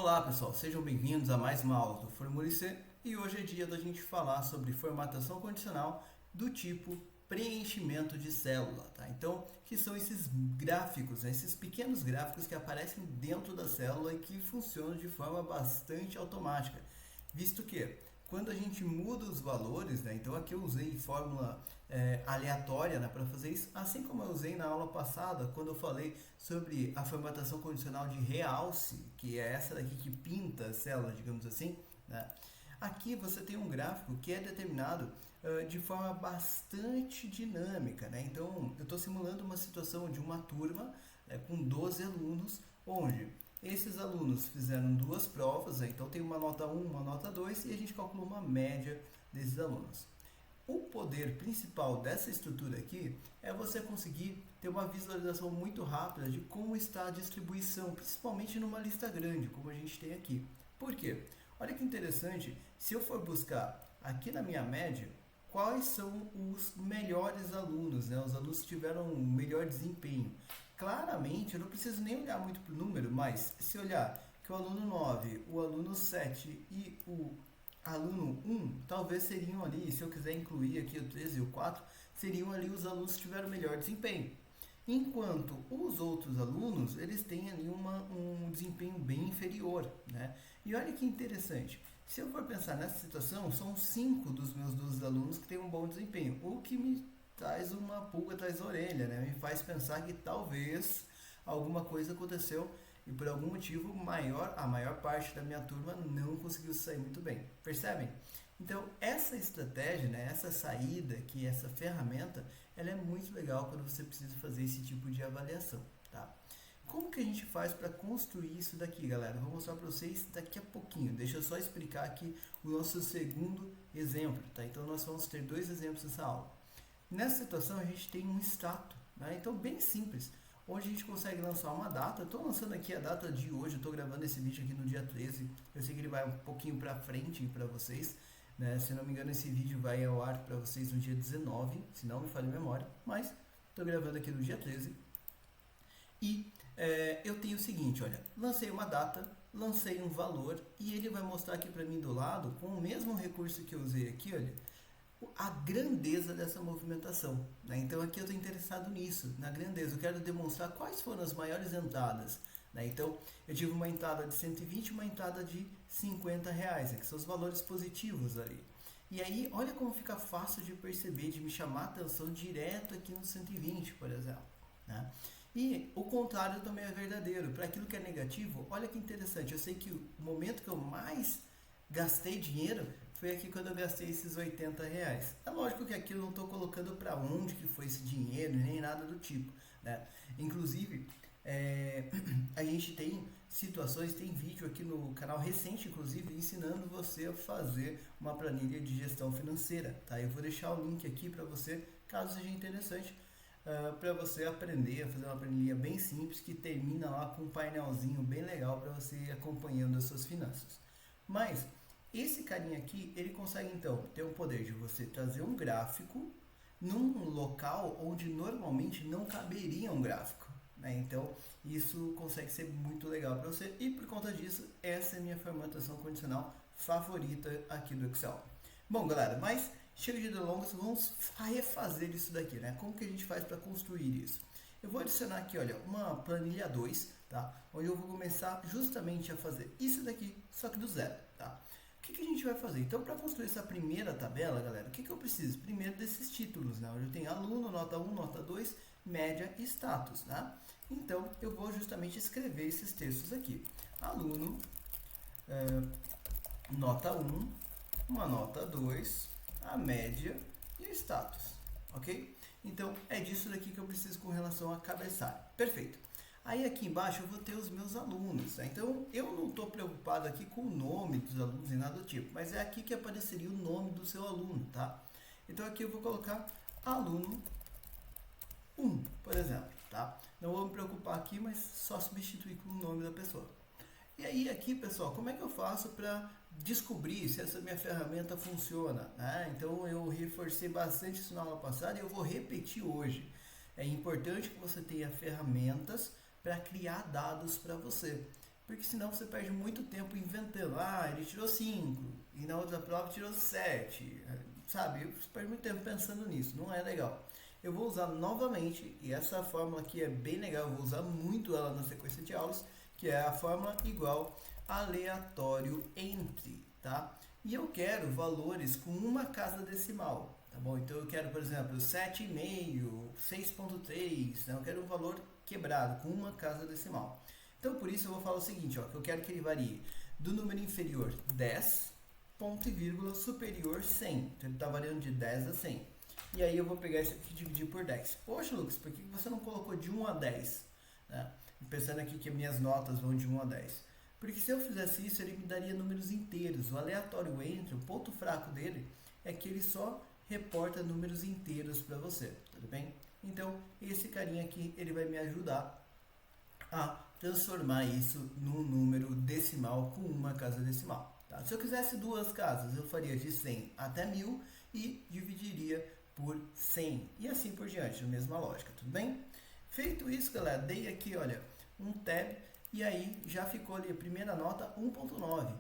Olá pessoal, sejam bem-vindos a mais uma aula do Formule C e hoje é dia da gente falar sobre formatação condicional do tipo preenchimento de célula, tá? Então, que são esses gráficos, né? Esses pequenos gráficos que aparecem dentro da célula e que funcionam de forma bastante automática, visto que quando a gente muda os valores, né? Então aqui eu usei fórmula aleatória, né, para fazer isso, assim como eu usei na aula passada, quando eu falei sobre a formatação condicional de realce, que é essa daqui que pinta a célula, digamos assim, né? Aqui você tem um gráfico que é determinado de forma bastante dinâmica, né? Então, eu estou simulando uma situação de uma turma com 12 alunos, onde esses alunos fizeram duas provas, né? Então tem uma nota 1, uma nota 2 e a gente calcula uma média desses alunos. O poder principal dessa estrutura aqui é você conseguir ter uma visualização muito rápida de como está a distribuição, principalmente numa lista grande, como a gente tem aqui. Por quê? Olha que interessante, se eu for buscar aqui na minha média, quais são os melhores alunos, né? Os alunos que tiveram um melhor desempenho. Claramente, eu não preciso nem olhar muito para o número, mas se olhar que o aluno 9, o aluno 7 e o aluno 1, talvez seriam ali, se eu quiser incluir aqui o 13 e o 4, seriam ali os alunos que tiveram melhor desempenho. Enquanto os outros alunos, eles têm ali um desempenho bem inferior, né? E olha que interessante, se eu for pensar nessa situação, são 5 dos meus 12 alunos que têm um bom desempenho, o que me traz uma pulga atrás da orelha, né? Me faz pensar que talvez alguma coisa aconteceu e por algum motivo a maior parte da minha turma não conseguiu sair muito bem. Percebem? Então, essa estratégia, né, essa saída, que essa ferramenta, ela é muito legal quando você precisa fazer esse tipo de avaliação, tá? Como que a gente faz para construir isso daqui, galera? Eu vou mostrar para vocês daqui a pouquinho. Deixa eu só explicar aqui o nosso segundo exemplo, tá? Então, nós vamos ter dois exemplos nessa aula. Nessa situação, a gente tem um extrato, né? Então, bem simples. Hoje a gente consegue lançar uma data. Eu estou lançando aqui a data de hoje, eu estou gravando esse vídeo aqui no dia 13. Eu sei que ele vai um pouquinho para frente para vocês, né? Se não me engano, esse vídeo vai ao ar para vocês no dia 19, se não me falha a memória, mas estou gravando aqui no dia 13. E eu tenho o seguinte, olha, lancei uma data, lancei um valor e ele vai mostrar aqui para mim do lado, com o mesmo recurso que eu usei aqui, olha, a grandeza dessa movimentação, né? Então aqui eu estou interessado nisso, na grandeza. Eu quero demonstrar quais foram as maiores entradas, né? Então eu tive uma entrada de 120 e uma entrada de R$ 50, né? Que são os valores positivos ali. E aí, olha como fica fácil de perceber, de me chamar a atenção direto aqui no 120, por exemplo, né? E o contrário também é verdadeiro. Para aquilo que é negativo, olha que interessante. Eu sei que o momento que eu mais gastei dinheiro foi aqui quando eu gastei esses R$ 80. É lógico que aqui eu não estou colocando para onde que foi esse dinheiro, nem nada do tipo, né? Inclusive, a gente tem situações, tem vídeo aqui no canal recente, inclusive, ensinando você a fazer uma planilha de gestão financeira, tá? Eu vou deixar o link aqui para você, caso seja interessante, para você aprender a fazer uma planilha bem simples que termina lá com um painelzinho bem legal para você ir acompanhando as suas finanças. Mas esse carinha aqui, ele consegue então ter o poder de você trazer um gráfico num local onde normalmente não caberia um gráfico, né? Então isso consegue ser muito legal para você e por conta disso essa é a minha formatação condicional favorita aqui do Excel. Bom, galera, mas chega de delongas, vamos refazer isso daqui, né? Como que a gente faz para construir isso? Eu vou adicionar aqui, olha, uma planilha 2, tá? Onde eu vou começar justamente a fazer isso daqui, só que do zero, tá? O que a gente vai fazer? Então, para construir essa primeira tabela, galera, o que eu preciso? Primeiro desses títulos, né? Onde eu tenho aluno, nota 1, nota 2, média e status, né? Então, eu vou justamente escrever esses textos aqui. Aluno, nota 1, uma nota 2, a média e o status, ok? Então, é disso daqui que eu preciso com relação a cabeçalho. Perfeito. Aí aqui embaixo eu vou ter os meus alunos, né? Então eu não estou preocupado aqui com o nome dos alunos e nada do tipo, mas é aqui que apareceria o nome do seu aluno, tá? Então aqui eu vou colocar aluno 1, por exemplo, tá? Não vou me preocupar aqui, mas só substituir com o nome da pessoa. E aí aqui, pessoal, como é que eu faço para descobrir se essa minha ferramenta funciona, né? Então eu reforcei bastante isso na aula passada e eu vou repetir hoje. É importante que você tenha ferramentas para criar dados para você. porque senão você perde muito tempo inventando. Ah, ele tirou 5 e na outra prova tirou 7, sabe? Você perde muito tempo pensando nisso, não é legal. Eu vou usar novamente, e essa fórmula aqui é bem legal, eu vou usar muito ela na sequência de aulas, que é a fórmula igual aleatório entre, tá? E eu quero valores com uma casa decimal, tá bom? Então eu quero, por exemplo, 7,5, 6,3, né? Eu quero um valor quebrado com uma casa decimal. Então por isso eu vou falar o seguinte, ó, que eu quero que ele varie do número inferior 10, ponto e vírgula, superior 100. Então ele está variando de 10 a 100. E aí eu vou pegar isso aqui e dividir por 10. Poxa, Lucas, por que você não colocou de 1 a 10? Né? Pensando aqui que minhas notas vão de 1 a 10. Porque se eu fizesse isso, ele me daria números inteiros. O aleatório entre, o ponto fraco dele, é que ele só reporta números inteiros para você, tudo bem? Então, esse carinha aqui, ele vai me ajudar a transformar isso num número decimal com uma casa decimal. Tá? Se eu quisesse duas casas, eu faria de 100 até 1000 e dividiria por 100 e assim por diante, na mesma lógica, tudo bem? Feito isso, galera, dei aqui, olha, um tab e aí já ficou ali a primeira nota 1.9.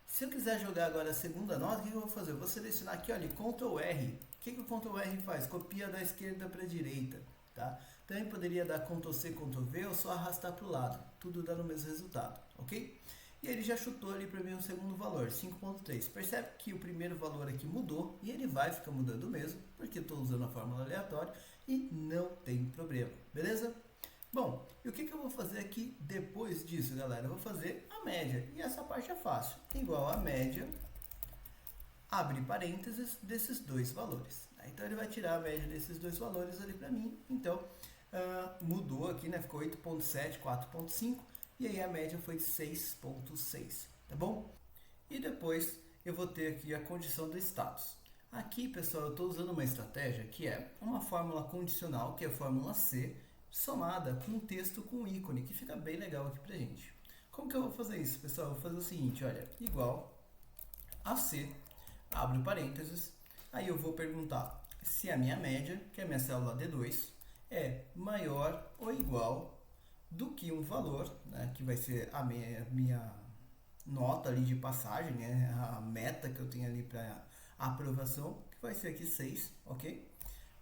Se eu quiser jogar agora a segunda nota, o que eu vou fazer? Eu vou selecionar aqui, olha, Ctrl R. O que o Ctrl R faz? Copia da esquerda para a direita, tá? Também poderia dar Ctrl C, Ctrl V ou só arrastar para o lado, tudo dá no mesmo resultado, ok? E ele já chutou ali para mim o segundo valor, 5.3. Percebe que o primeiro valor aqui mudou e ele vai ficar mudando mesmo, porque eu estou usando a fórmula aleatória e não tem problema, beleza? Bom, e o que eu vou fazer aqui depois disso, galera? Eu vou fazer a média, e essa parte é fácil. Igual a média, abre parênteses, desses dois valores. Então ele vai tirar a média desses dois valores ali para mim. Então, mudou aqui, né? Ficou 8.7, 4.5. E aí a média foi 6.6, tá bom? E depois eu vou ter aqui a condição do status. Aqui, pessoal, eu estou usando uma estratégia que é uma fórmula condicional, que é a fórmula C, somada com um texto com um ícone, que fica bem legal aqui pra gente. Como que eu vou fazer isso, pessoal? Eu vou fazer o seguinte, olha, igual a C, abro parênteses, aí eu vou perguntar se a minha média, que é a minha célula D2, é maior ou igual do que um valor, né, que vai ser a minha nota ali de passagem, né, a meta que eu tenho ali para aprovação, que vai ser aqui 6, ok?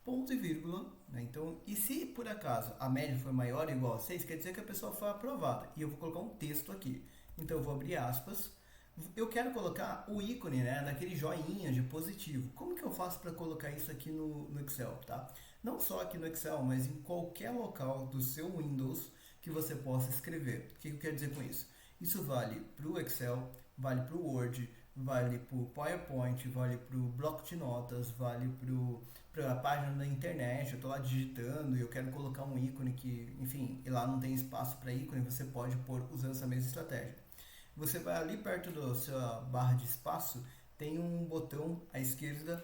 Ponto e vírgula, né? Então, e se por acaso a média for maior ou igual a 6, quer dizer que a pessoa foi aprovada. E eu vou colocar um texto aqui. Então, eu vou abrir aspas. Eu quero colocar o ícone, né, daquele joinha de positivo. Como que eu faço para colocar isso aqui no Excel, tá? Não só aqui no Excel, mas em qualquer local do seu Windows que você possa escrever. O que eu quero dizer com isso? Isso vale para o Excel, vale para o Word, vale para o PowerPoint, vale para o bloco de notas, vale para a página da internet. Eu estou lá digitando e eu quero colocar um ícone que, enfim, e lá não tem espaço para ícone, você pode pôr usando essa mesma estratégia. Você vai ali perto da sua barra de espaço, tem um botão à esquerda,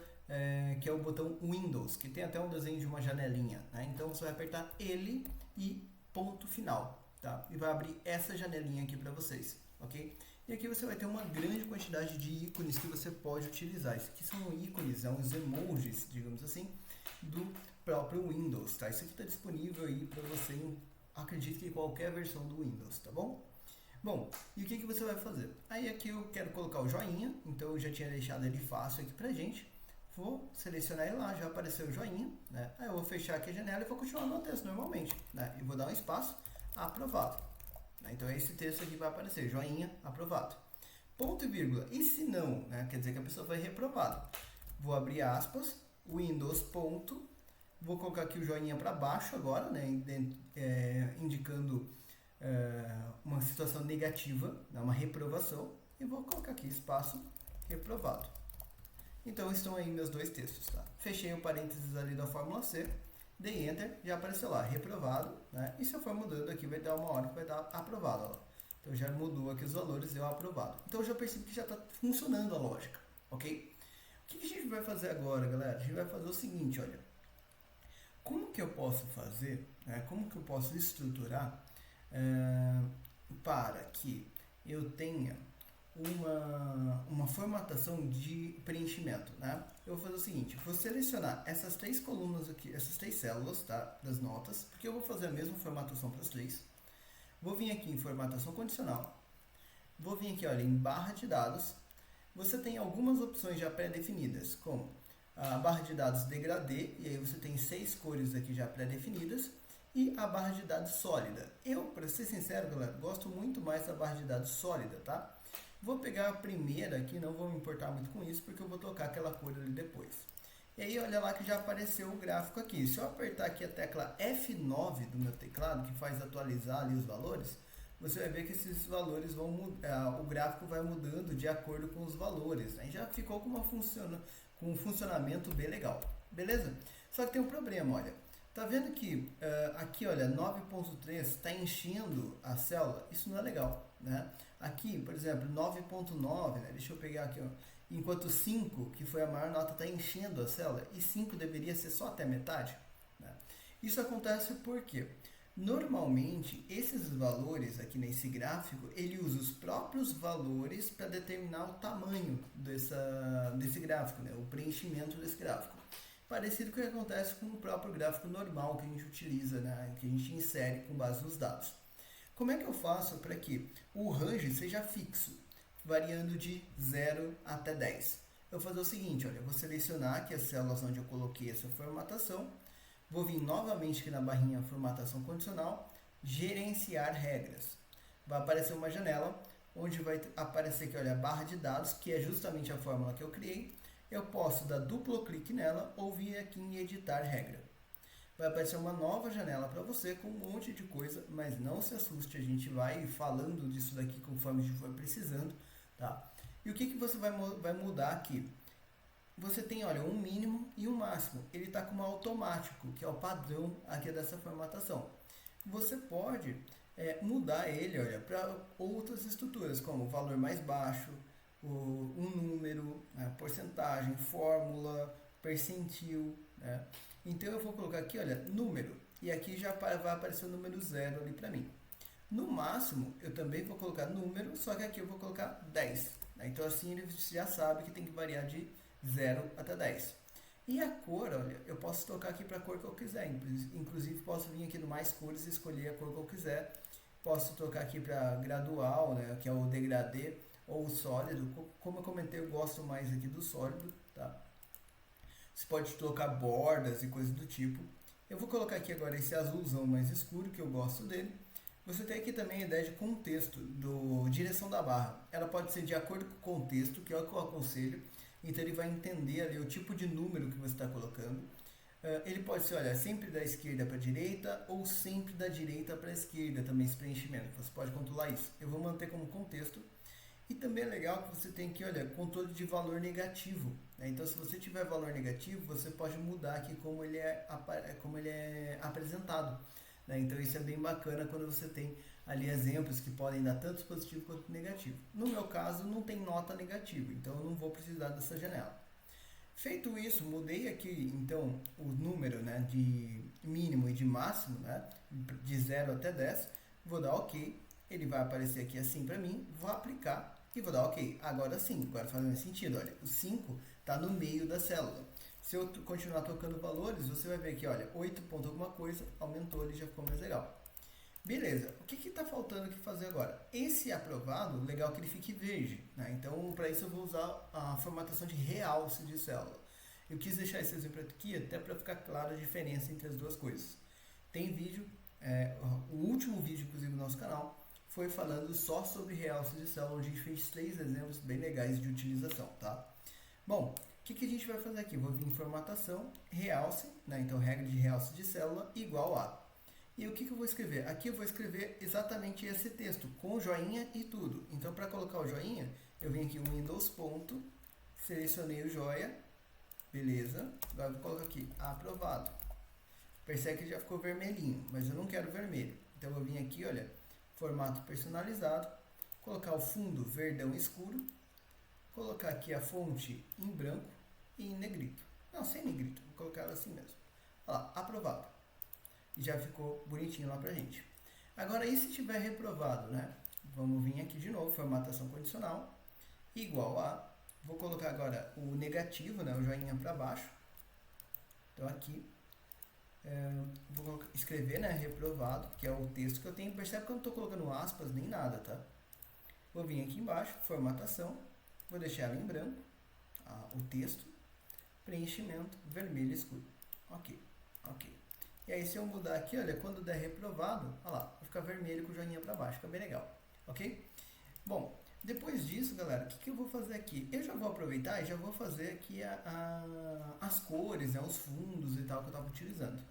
que é o botão Windows, que tem até um desenho de uma janelinha, né? Então você vai apertar ele e ponto final, tá? E vai abrir essa janelinha aqui para vocês, ok? E aqui você vai ter uma grande quantidade de ícones que você pode utilizar. Isso aqui são ícones, são os emojis, digamos assim, do próprio Windows, tá? Isso aqui está disponível aí para você, acredito que em qualquer versão do Windows, tá bom? Bom, e o que você vai fazer? Aí aqui eu quero colocar o joinha, então eu já tinha deixado ele fácil aqui pra gente. Vou selecionar ele lá, já apareceu o joinha, né? Aí eu vou fechar aqui a janela e vou continuar no texto normalmente, né? E vou dar um espaço, aprovado. Então esse texto aqui vai aparecer, joinha, aprovado. Ponto e vírgula. E se não, né? Quer dizer que a pessoa foi reprovada. Vou abrir aspas, Windows ponto, vou colocar aqui o joinha para baixo agora, né? Indicando uma situação negativa, né? Uma reprovação. E vou colocar aqui espaço, reprovado. Então estão aí meus dois textos, tá? Fechei o parênteses ali da fórmula C, dei Enter, já apareceu lá, reprovado, né? E se eu for mudando aqui, vai dar uma hora que vai dar aprovado, ó. Então já mudou aqui os valores, deu aprovado. Então eu já percebi que já está funcionando a lógica, ok? O que a gente vai fazer agora, galera? A gente vai fazer o seguinte, olha. Como que eu posso fazer, né? Como que eu posso estruturar para que eu tenha uma formatação de preenchimento, né? Eu vou fazer o seguinte, vou selecionar essas três colunas aqui, essas três células, tá? Das notas, porque eu vou fazer a mesma formatação para as três. Vou vir aqui em formatação condicional, Vou vir aqui, olha, em barra de dados. Você tem algumas opções já pré-definidas, como a barra de dados degradê, e aí você tem 6 cores aqui já pré-definidas, e a barra de dados sólida. Eu, para ser sincero, galera, gosto muito mais da barra de dados sólida, tá? Vou pegar a primeira aqui, não vou me importar muito com isso, porque eu vou tocar aquela cor ali depois. E aí, olha lá que já apareceu o gráfico aqui. Se eu apertar aqui a tecla F9 do meu teclado, que faz atualizar ali os valores, você vai ver que esses valores vão mudar, o gráfico vai mudando de acordo com os valores. Aí já ficou com um funcionamento bem legal, beleza? Só que tem um problema, olha. Tá vendo que aqui, olha, 9.3 está enchendo a célula? Isso não é legal, né? Aqui, por exemplo, 9.9, né? Deixa eu pegar aqui, ó. Enquanto 5, que foi a maior nota, está enchendo a célula, e 5 deveria ser só até metade, né? Isso acontece porque, normalmente, esses valores aqui nesse gráfico, ele usa os próprios valores para determinar o tamanho desse gráfico, né? O preenchimento desse gráfico. Parecido com o que acontece com o próprio gráfico normal que a gente utiliza, né? Que a gente insere com base nos dados. Como é que eu faço para que o range seja fixo, variando de 0 até 10? Eu vou fazer o seguinte, olha, eu vou selecionar aqui as células onde eu coloquei essa formatação, vou vir novamente aqui na barrinha formatação condicional, gerenciar regras. Vai aparecer uma janela onde vai aparecer aqui, olha, a barra de dados, que é justamente a fórmula que eu criei. Eu posso dar duplo clique nela ou vir aqui em editar regra. Vai aparecer uma nova janela para você com um monte de coisa, mas não se assuste, a gente vai falando disso daqui conforme a gente for precisando, tá? E o que você vai mudar aqui? Você tem, olha, um mínimo e um máximo. Ele está como automático, que é o padrão aqui dessa formatação. Você pode mudar ele, olha, para outras estruturas, como o valor mais baixo, um número, porcentagem, fórmula, percentil, né? Então eu vou colocar aqui, olha, número, e aqui já vai aparecer o número 0 ali para mim. No máximo, eu também vou colocar número, só que aqui eu vou colocar 10, né? Então assim ele já sabe que tem que variar de 0 até 10. E a cor, olha, eu posso tocar aqui para a cor que eu quiser, inclusive posso vir aqui no mais cores e escolher a cor que eu quiser. Posso tocar aqui para gradual, né, que é o degradê, ou sólido. Como eu comentei, eu gosto mais aqui do sólido, tá? Você pode colocar bordas e coisas do tipo. Eu vou colocar aqui agora esse azulzão mais escuro, que eu gosto dele. Você tem aqui também a ideia de contexto, direção da barra. Ela pode ser de acordo com o contexto, que é o que eu aconselho. Então ele vai entender ali o tipo de número que você está colocando. Ele pode ser, olha, sempre da esquerda para a direita ou sempre da direita para a esquerda também esse preenchimento. Você pode controlar isso. Eu vou manter como contexto. E também é legal que você tem aqui, olha, controle de valor negativo, né? Então, se você tiver valor negativo, você pode mudar aqui como ele é apresentado, né? Então, isso é bem bacana quando você tem ali exemplos que podem dar tanto positivo quanto negativo. No meu caso, não tem nota negativa, então eu não vou precisar dessa janela. Feito isso, mudei aqui, então, o número, né, de mínimo e de máximo, né, de 0 até 10, vou dar OK. Ele vai aparecer aqui assim para mim, vou aplicar e vou dar OK. Agora sim, agora faz mais sentido, olha, o 5 está no meio da célula. Se eu continuar tocando valores, você vai ver que, olha, 8 ponto alguma coisa, aumentou, ele já ficou mais legal. Beleza, o que está faltando aqui fazer agora? Esse aprovado, legal que ele fique verde, né? Então, para isso eu vou usar a formatação de realce de célula. Eu quis deixar esse exemplo aqui até para ficar clara a diferença entre as duas coisas. Tem vídeo, o último vídeo, inclusive, do nosso canal, foi falando só sobre realce de célula, onde a gente fez 3 exemplos bem legais de utilização, tá? Bom, o que a gente vai fazer aqui? Vou vir em formatação, realce, né? Então regra de realce de célula igual a. E o que eu vou escrever? Aqui eu vou escrever exatamente esse texto, com joinha e tudo. Então, para colocar o joinha, eu venho aqui Windows ponto, selecionei o joia, beleza? Agora eu vou colocar aqui, aprovado. Percebe que já ficou vermelhinho, mas eu não quero vermelho. Então, eu vou vir aqui, olha, formato personalizado, colocar o fundo verdão escuro, colocar aqui a fonte em branco e em negrito. Não, sem negrito, vou colocar ela assim mesmo. Olha lá, aprovado. E já ficou bonitinho lá pra gente. Agora, e se tiver reprovado, né? Vamos vir aqui de novo, formatação condicional, igual a, vou colocar agora o negativo, né? O joinha para baixo. Então aqui, vou escrever, né? Reprovado, que é o texto que eu tenho. Percebe que eu não estou colocando aspas nem nada, tá? Vou vir aqui embaixo, formatação, vou deixar ela em branco, o texto, preenchimento, vermelho escuro. Ok, ok. E aí se eu mudar aqui, olha, quando der reprovado, olha lá, vai ficar vermelho com o joinha para baixo, fica bem legal, ok? Bom, depois disso, galera, o que eu vou fazer aqui? Eu já vou aproveitar e já vou fazer aqui as cores, né, os fundos e tal que eu estava utilizando.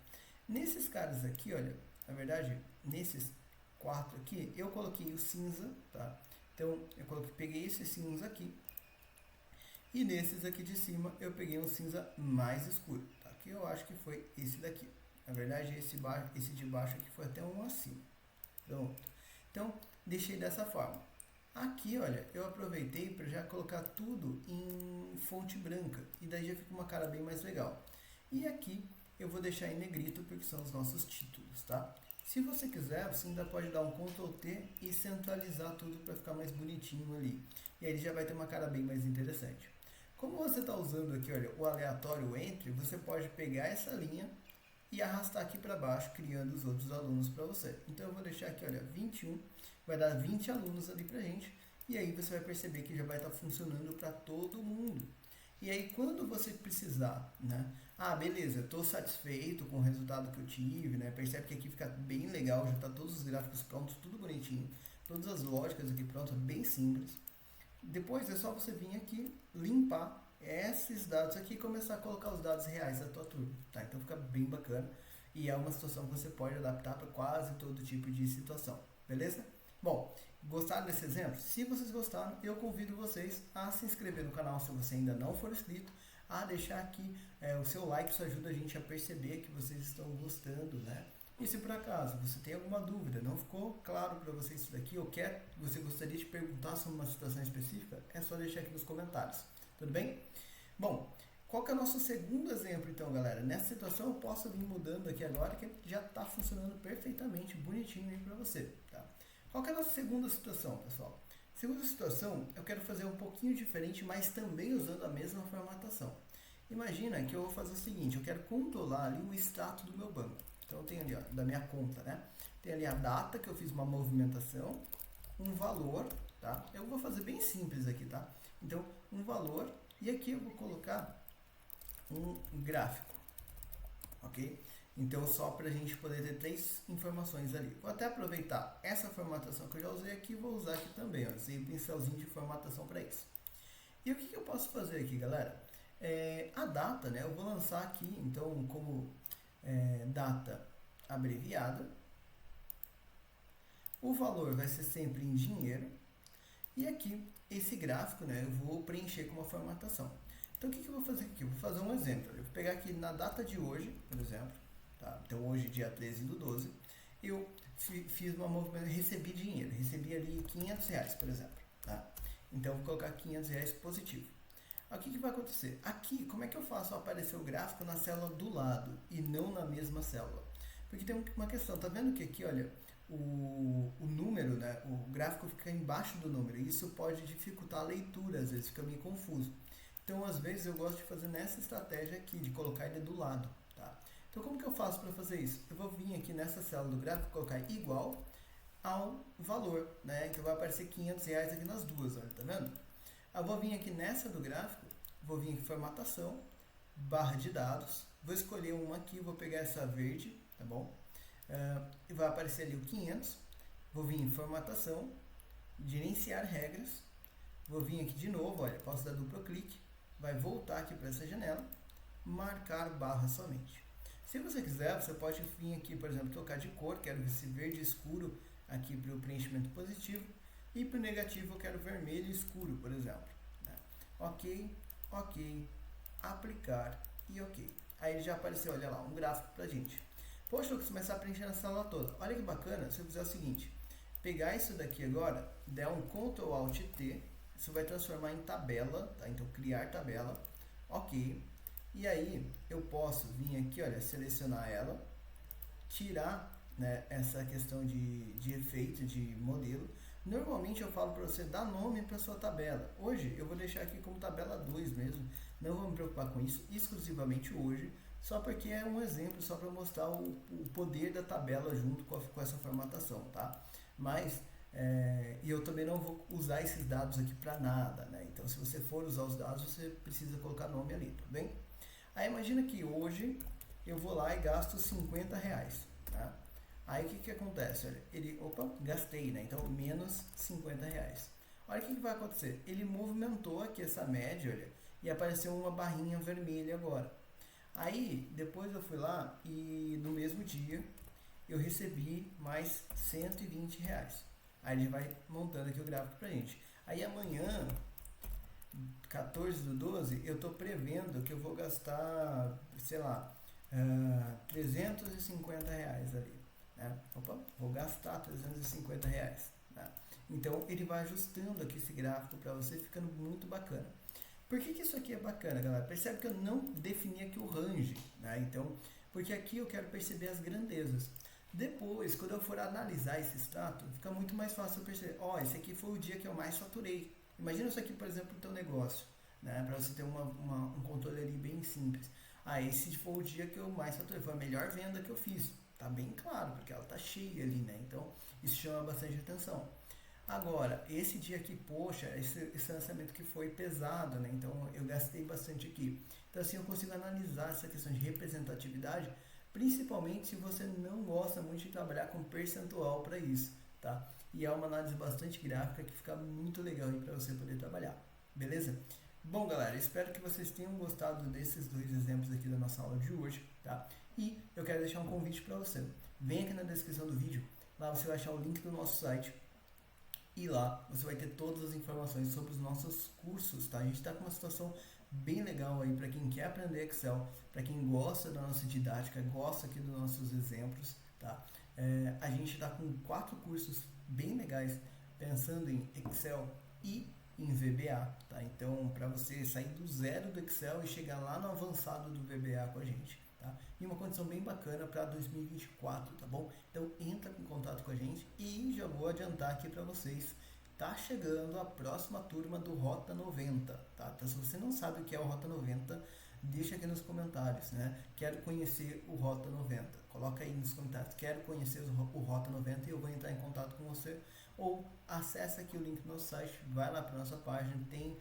Nesses caras aqui, olha, na verdade, nesses 4 aqui, eu coloquei o cinza, tá? Então, peguei esse cinza aqui. E nesses aqui de cima, eu peguei um cinza mais escuro, tá? Que eu acho que foi esse daqui. Na verdade, esse de baixo aqui foi até um acima. Pronto. Então, deixei dessa forma. Aqui, olha, eu aproveitei para já colocar tudo em fonte branca. E daí já fica uma cara bem mais legal. E aqui, eu vou deixar em negrito, porque são os nossos títulos, tá? Se você quiser, você ainda pode dar um Ctrl T e centralizar tudo para ficar mais bonitinho ali. E aí ele já vai ter uma cara bem mais interessante. Como você está usando aqui, olha, o aleatório entre, você pode pegar essa linha e arrastar aqui para baixo, criando os outros alunos para você. Então eu vou deixar aqui, olha, 21, vai dar 20 alunos ali para gente, e aí você vai perceber que já vai estar funcionando para todo mundo. E aí quando você precisar, né? Ah, beleza, eu estou satisfeito com o resultado que eu tive, né? Percebe que aqui fica bem legal, já está todos os gráficos prontos, tudo bonitinho, todas as lógicas aqui prontas, bem simples. Depois é só você vir aqui, limpar esses dados aqui e começar a colocar os dados reais da tua turma, tá? Então fica bem bacana e é uma situação que você pode adaptar para quase todo tipo de situação, beleza? Bom, gostaram desse exemplo? Se vocês gostaram, eu convido vocês a se inscrever no canal se você ainda não for inscrito, a deixar aqui o seu like, isso ajuda a gente a perceber que vocês estão gostando, né? E se por acaso você tem alguma dúvida, não ficou claro para você isso daqui, ou você gostaria de perguntar sobre uma situação específica, é só deixar aqui nos comentários, tudo bem? Bom, qual que é o nosso segundo exemplo então, galera? Nessa situação eu posso vir mudando aqui agora, que já está funcionando perfeitamente, bonitinho aí para você, tá? Qual que é a nossa segunda situação, pessoal? Segunda situação, eu quero fazer um pouquinho diferente, mas também usando a mesma formatação. Imagina que eu vou fazer o seguinte, eu quero controlar ali o status do meu banco. Então eu tenho ali, ó, da minha conta, né? Tem ali a data que eu fiz uma movimentação, um valor, tá? Eu vou fazer bem simples aqui, tá? Então, um valor, e aqui eu vou colocar um gráfico, ok? Então, só para a gente poder ter 3 informações ali. Vou até aproveitar essa formatação que eu já usei aqui e vou usar aqui também, ó. Usei o pincelzinho de formatação para isso. E o que eu posso fazer aqui, galera? A data, né? Eu vou lançar aqui, então, como data abreviada. O valor vai ser sempre em dinheiro. E aqui, esse gráfico, né? Eu vou preencher com uma formatação. Então, o que eu vou fazer aqui? Eu vou fazer um exemplo. Eu vou pegar aqui na data de hoje, por exemplo. Tá? Então, hoje, dia 13/12, eu fiz uma movimentação, recebi dinheiro. Recebi ali R$500, por exemplo. Tá? Então, eu vou colocar R$500 positivo. O que vai acontecer? Aqui, como é que eu faço aparecer o gráfico na célula do lado e não na mesma célula? Porque tem uma questão, tá vendo que aqui, olha, o número, né, o gráfico fica embaixo do número, e isso pode dificultar a leitura, às vezes fica meio confuso. Então, às vezes, eu gosto de fazer nessa estratégia aqui, de colocar ele do lado, tá? Então, como que eu faço para fazer isso? Eu vou vir aqui nessa célula do gráfico, colocar igual ao valor, né? Então, vai aparecer R$500 aqui nas duas, olha, tá vendo? Eu vou vir aqui nessa do gráfico, vou vir em formatação, barra de dados, vou escolher uma aqui, vou pegar essa verde, tá bom? E vai aparecer ali o 500, vou vir em formatação, gerenciar regras, vou vir aqui de novo, olha, posso dar duplo clique, vai voltar aqui para essa janela, marcar barra somente. Se você quiser, você pode vir aqui, por exemplo, trocar de cor, quero esse verde escuro aqui para o preenchimento positivo, e para o negativo eu quero vermelho escuro, por exemplo. Né? Ok, ok, aplicar e ok. Aí já apareceu, olha lá, um gráfico para a gente. Poxa, eu vou começar a preencher na sala toda. Olha que bacana, se eu fizer o seguinte, pegar isso daqui agora, der um Ctrl Alt T, isso vai transformar em tabela, tá? Então criar tabela, ok. E aí eu posso vir aqui, olha, selecionar ela, tirar, né, essa questão de efeito, de modelo. Normalmente eu falo para você dar nome para sua tabela. Hoje eu vou deixar aqui como tabela 2 mesmo. Não vou me preocupar com isso exclusivamente hoje, só porque é um exemplo, só para mostrar o poder da tabela junto com essa formatação, tá? Mas E eu também não vou usar esses dados aqui para nada, né? Então, se você for usar os dados, você precisa colocar nome ali, tá bem? Aí imagina que hoje eu vou lá e gasto R$ 50, tá? Aí o que acontece? Olha, opa, gastei, né? Então, menos R$ 50. Olha o que vai acontecer. Ele movimentou aqui essa média, olha, e apareceu uma barrinha vermelha agora. Aí, depois eu fui lá e no mesmo dia eu recebi mais R$ 120. Aí ele vai montando aqui o gráfico pra gente. Aí amanhã, 14/12, eu tô prevendo que eu vou gastar, sei lá, R$ 350 ali. Né? Opa, vou gastar R$ 350. Né? Então ele vai ajustando aqui esse gráfico para você, ficando muito bacana. Por que isso aqui é bacana, galera? Percebe que eu não defini aqui o range, né? Então, porque aqui eu quero perceber as grandezas. Depois, quando eu for analisar esse extrato, fica muito mais fácil eu perceber. Esse aqui foi o dia que eu mais faturei. Imagina isso aqui, por exemplo, o teu negócio, né? Para você ter um controle ali bem simples. Esse foi o dia que eu mais faturei, foi a melhor venda que eu fiz. Tá bem claro, porque ela tá cheia ali, né? Então, isso chama bastante atenção. Agora, esse dia aqui, poxa, esse lançamento que foi pesado, né? Então, eu gastei bastante aqui. Então, assim, eu consigo analisar essa questão de representatividade, principalmente se você não gosta muito de trabalhar com percentual para isso, tá? E é uma análise bastante gráfica que fica muito legal aí para você poder trabalhar, beleza? Bom, galera, espero que vocês tenham gostado desses dois exemplos aqui da nossa aula de hoje, tá? E eu quero deixar um convite para você. Vem aqui na descrição do vídeo, lá você vai achar o link do nosso site e lá você vai ter todas as informações sobre os nossos cursos, tá? A gente está com uma situação bem legal aí para quem quer aprender Excel, para quem gosta da nossa didática, gosta aqui dos nossos exemplos, tá? A gente está com 4 cursos bem legais pensando em Excel e em VBA, tá? Então, para você sair do zero do Excel e chegar lá no avançado do VBA com a gente, tá? E uma condição bem bacana para 2024, tá bom? Então, entra em contato com a gente e já vou adiantar aqui para vocês. Tá chegando a próxima turma do Rota 90, tá? Então, se você não sabe o que é o Rota 90, deixa aqui nos comentários, né? Quero conhecer o Rota 90. Coloca aí nos comentários, quero conhecer o Rota 90 e eu vou entrar em contato com você. Ou acessa aqui o link do nosso site, vai lá para nossa página, tem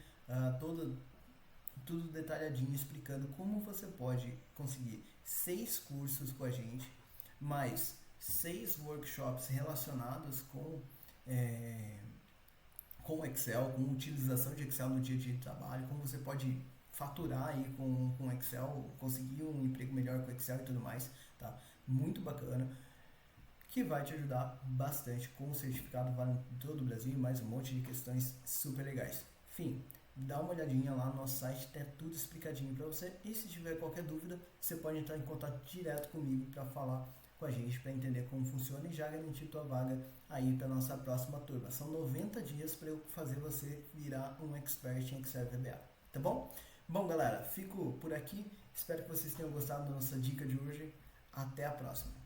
tudo detalhadinho explicando como você pode conseguir 6 cursos com a gente, mais 6 workshops relacionados com Excel, com utilização de Excel no dia a dia de trabalho, como você pode faturar aí com Excel, conseguir um emprego melhor com Excel e tudo mais, tá? Muito bacana, que vai te ajudar bastante com o certificado válido em todo o Brasil e mais um monte de questões super legais. Enfim, dá uma olhadinha lá no nosso site, tem tudo explicadinho para você. E se tiver qualquer dúvida, você pode entrar em contato direto comigo para falar com a gente, para entender como funciona e já garantir tua vaga aí para nossa próxima turma. São 90 dias para eu fazer você virar um expert em Excel e VBA, tá bom? Bom, galera, fico por aqui. Espero que vocês tenham gostado da nossa dica de hoje. Até a próxima.